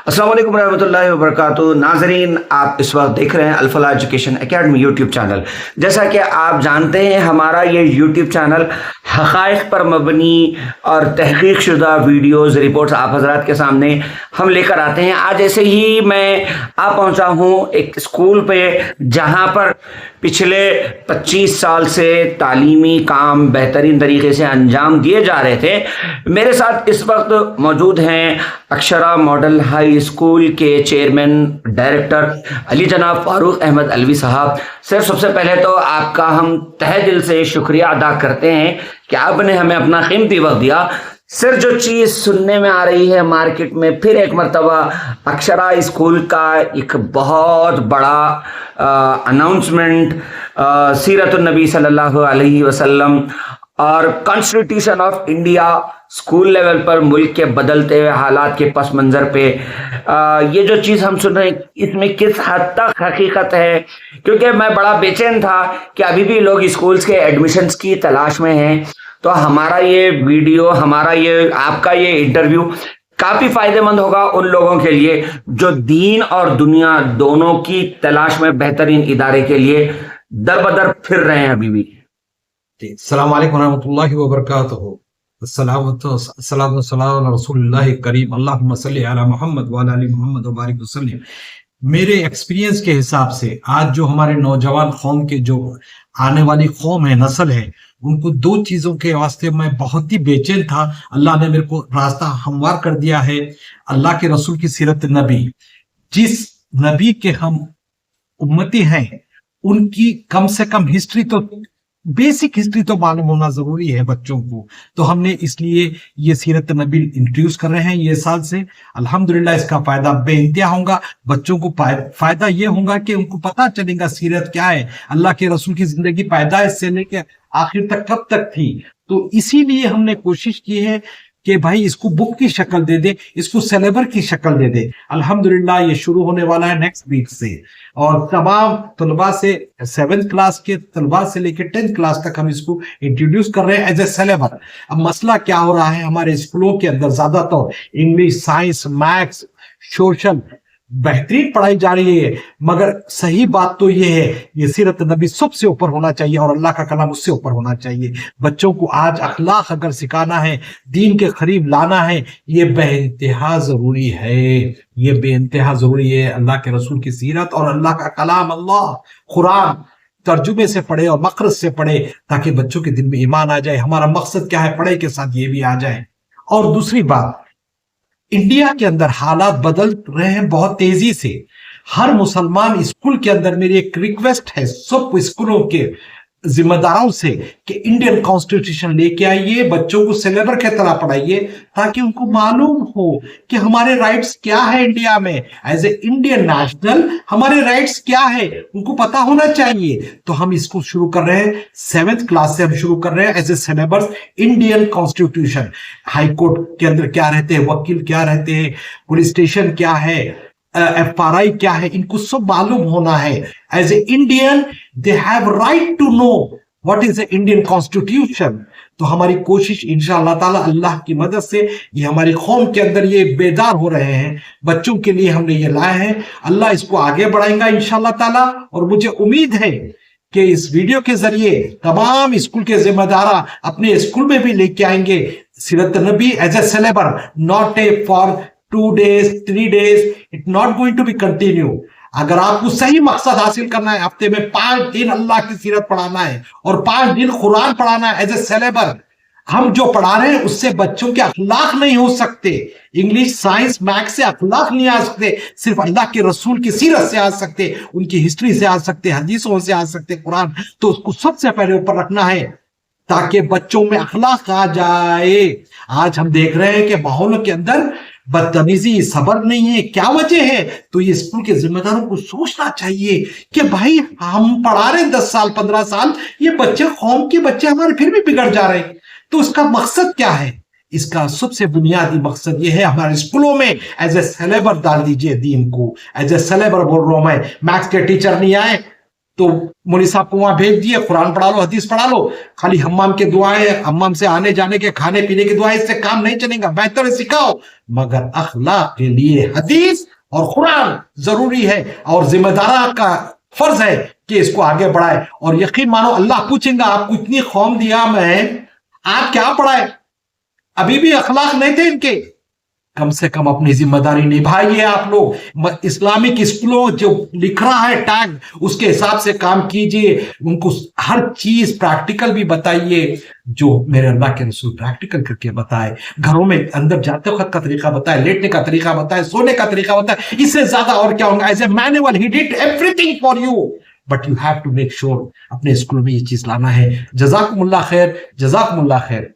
अस्सलाम वालेकुम रहमतुल्लाहि व बरकातुहू। नाज़रीन, आप इस वक्त देख रहे हैं Al Falah education academy YouTube channel. जैसा कि आप जानते हैं, हमारा ये यूट्यूब चैनल हक़ाइक़ पर मबनी और तहक़ीक़ शुदा वीडियोज़ रिपोर्ट्स आप हज़रात के सामने हम लेकर आते हैं। आज ऐसे ही मैं आ पहुंचा हूं एक स्कूल पे, जहां पर पिछले 25 साल से तालीमी काम बेहतरीन तरीके से अंजाम दिए जा रहे थे। मेरे साथ इस वक्त मौजूद हैं अक्षरा मॉडल हाई स्कूल के चेयरमैन डायरेक्टर अली जनाब फारूक अहमद अलवी साहब। सर, सबसे पहले तो आपका हम तहे दिल से शुक्रिया अदा करते हैं कि आपने हमें अपना कीमती वक्त दिया। सर, जो चीज़ सुनने में आ रही है मार्केट में, फिर एक मरतबा अक्षरा स्कूल का एक बहुत बड़ा अनाउंसमेंट सीरत नबी सल्लल्लाहु अलैहि वसल्लम और constitution of India school level पर मुल्क के बदलते हुए हालात के पस मंज़र पे ये जो चीज़ हम सुन रहे हैं, इसमें किस हद तक हकीकत है? क्योंकि मैं बड़ा बेचैन था कि अभी भी लोग स्कूल्स के एडमिशन्स की तलाश में हैं। तो हमारा ये वीडियो, हमारा ये आपका ये इंटरव्यू काफ़ी फ़ायदेमंद होगा उन लोगों के लिए जो दीन और दुनिया दोनों की तलाश में बेहतरीन इदारे के लिए दर बदर फिर रहे हैं अभी भी। अस्सलाम वालेकुम रहमतुल्लाहि व बरकातुहू। अस्सलाम रसूलुल्लाह करीम अल्लाहुम्मा सल्ली अला मुहम्मद व अला आलि मुहम्मद व बारिक वसल्लिम। मेरे एक्सपीरियंस के हिसाब से आज जो हमारे नौजवान कौम के जो आने वाली कौम है, नस्ल है, उनको दो चीजों के वास्ते मैं बहुत ही बेचैन था। अल्लाह ने मेरे को रास्ता हमवार कर दिया है। अल्लाह के रसूल की सीरत नबी, जिस नबी के हम उम्मती हैं, उनकी कम से कम हिस्ट्री तो, बेसिक हिस्ट्री तो मालूम होना जरूरी है बच्चों को। तो हमने इसलिए ये सीरत नबी इंट्रोड्यूस कर रहे हैं ये साल से। अल्हम्दुलिल्लाह इसका फायदा बेइंतहा होगा। बच्चों को फायदा ये होगा कि उनको पता चलेगा सीरत क्या है, अल्लाह के रसूल की जिंदगी पैदाइश से लेकर आखिर तक कब तक थी। तो इसीलिए हमने कोशिश की है कि भाई इसको बुक की शक्ल दे दे, इसको सिलेबर की शक्ल दे दे। अल्हम्दुलिल्लाह ये शुरू होने वाला है नेक्स्ट वीक से, और तमाम तलबा से 7th क्लास के तलबा से लेकर 10th क्लास तक हम इसको इंट्रोड्यूस कर रहे हैं एज ए सिलेबर। अब मसला क्या हो रहा है, हमारे स्कूलों के अंदर ज्यादातर इंग्लिश, साइंस, मैथ्स, सोशल बेहतरीन पढ़ाई जा रही है, मगर सही बात तो ये है ये सीरत नबी सबसे ऊपर होना चाहिए और अल्लाह का कलाम उससे ऊपर होना चाहिए। बच्चों को आज अखलाक अगर सिखाना है, दीन के करीब लाना है, ये बेइंतहा जरूरी है। ये बेइंतहा जरूरी है। अल्लाह के रसूल की सीरत और अल्लाह का कलाम, अल्लाह कुरान तर्जुमे से पढ़े और मखरज से पढ़े, ताकि बच्चों के दिल में ईमान आ जाए। हमारा मकसद क्या है, पढ़ाई के साथ ये भी आ जाए। और दूसरी बात, इंडिया के अंदर हालात बदल रहे हैं बहुत तेजी से। हर मुसलमान स्कूल के अंदर, मेरी एक रिक्वेस्ट है सब स्कूलों के जिम्मेदारों से कि इंडियन कॉन्स्टिट्यूशन लेके आइए, बच्चों को सिलेबर की तरह पढ़ाइए, ताकि उनको मालूम हो कि हमारे राइट्स क्या है इंडिया में। एज ए इंडियन नेशनल हमारे राइट्स क्या है, उनको पता होना चाहिए। तो हम इसको शुरू कर रहे हैं 7th क्लास से हम शुरू कर रहे हैं as a syllabus Indian constitution. High court के अंदर क्या रहते हैं, वकील क्या रहते हैं, पुलिस स्टेशन क्या है, FRI क्या है, इनको सब मालूम होना है। As a Indian they have right to know what is a Indian constitution. तो हमारी कोशिश इंशाअल्लाह ताला अल्लाह की मदद से ये हमारी कौम के अंदर ये बेदार हो रहे हैं, बच्चों के लिए हमने ये लाए हैं। अल्लाह इसको आगे बढ़ाएगा इंशाअल्लाह ताला। और मुझे उम्मीद है कि इस वीडियो के जरिए तमाम स्कूल के जिम्मेदार अपने स्कूल में भी लेके आएंगे सीरत नबी as a syllabus, not a for 2 days 3 days, it not going to be continue. अगर आपको सही मकसद हासिल करना है, हफ्ते में 5 दिन अल्लाह की सीरत पढ़ाना है और 5 दिन कुरान पढ़ाना है एज ए सिलेबर। हम जो पढ़ा रहे हैं उससे बच्चों के अखलाक नहीं हो सकते। इंग्लिश, साइंस, मैथ्स से अखलाक नहीं आ सकते, सिर्फ अल्लाह के रसूल की सीरत से आ सकते, उनकी हिस्ट्री से आ सकते, हदीसों से आ सकते, कुरान। तो उसको सबसे पहले ऊपर रखना है ताकि बच्चों में अखलाक आ जाए। आज हम देख रहे हैं कि माहौलों के अंदर बदतमीजी, सब्र नहीं है। क्या वजह है? तो ये स्कूल के जिम्मेदारों को सोचना चाहिए कि भाई हम पढ़ा रहे हैं 10 साल 15 साल, ये बच्चे, कौम के बच्चे हमारे फिर भी बिगड़ जा रहे हैं। तो इसका मकसद क्या है? इसका सबसे बुनियादी मकसद ये है, हमारे स्कूलों में एज ए सिलेबर डाल दीजिए दीन को। एज ए सिलेबर बोल रहा हूं मैं, मैथ्स के टीचर नहीं आए, تو मौलवी साहब को वहां भेज दिए, कुरान पढ़ा लो, हदीस पढ़ा लो, खाली हम्माम के दुआएं, हम्माम से आने जाने के, खाने पीने की दुआएं, इससे काम नहीं चलेगा, बेहतर है सिखाओ, मगर अखलाक के लिए हदीस और कुरान जरूरी है और जिम्मेदारा का फर्ज है कि इसको आगे बढ़ाए। और यकीन मानो अल्लाह पूछेगा आपको इतनी कौम दिया मैं, आप क्या पढ़ाए? अभी भी अखलाक नहीं थे इनके, कम से कम अपनी जिम्मेदारी निभाइए आप लोग। इस्लामिक स्कूलों जो लिख रहा है टैग, उसके हिसाब से काम कीजिए, उनको हर चीज प्रैक्टिकल भी बताइए, जो मेरे अल्लाह के रसूल प्रैक्टिकल करके बताए। घरों में अंदर जाते वक्त का तरीका बताए, लेटने का तरीका बताए, सोने का तरीका बताए, इससे ज्यादा और क्या होगा? As a manual he did everything for you, but you have to make sure अपने स्कूल में ये चीज लाना है। जज़ाकुमुल्लाह खैर, जज़ाकुमुल्लाह खैर।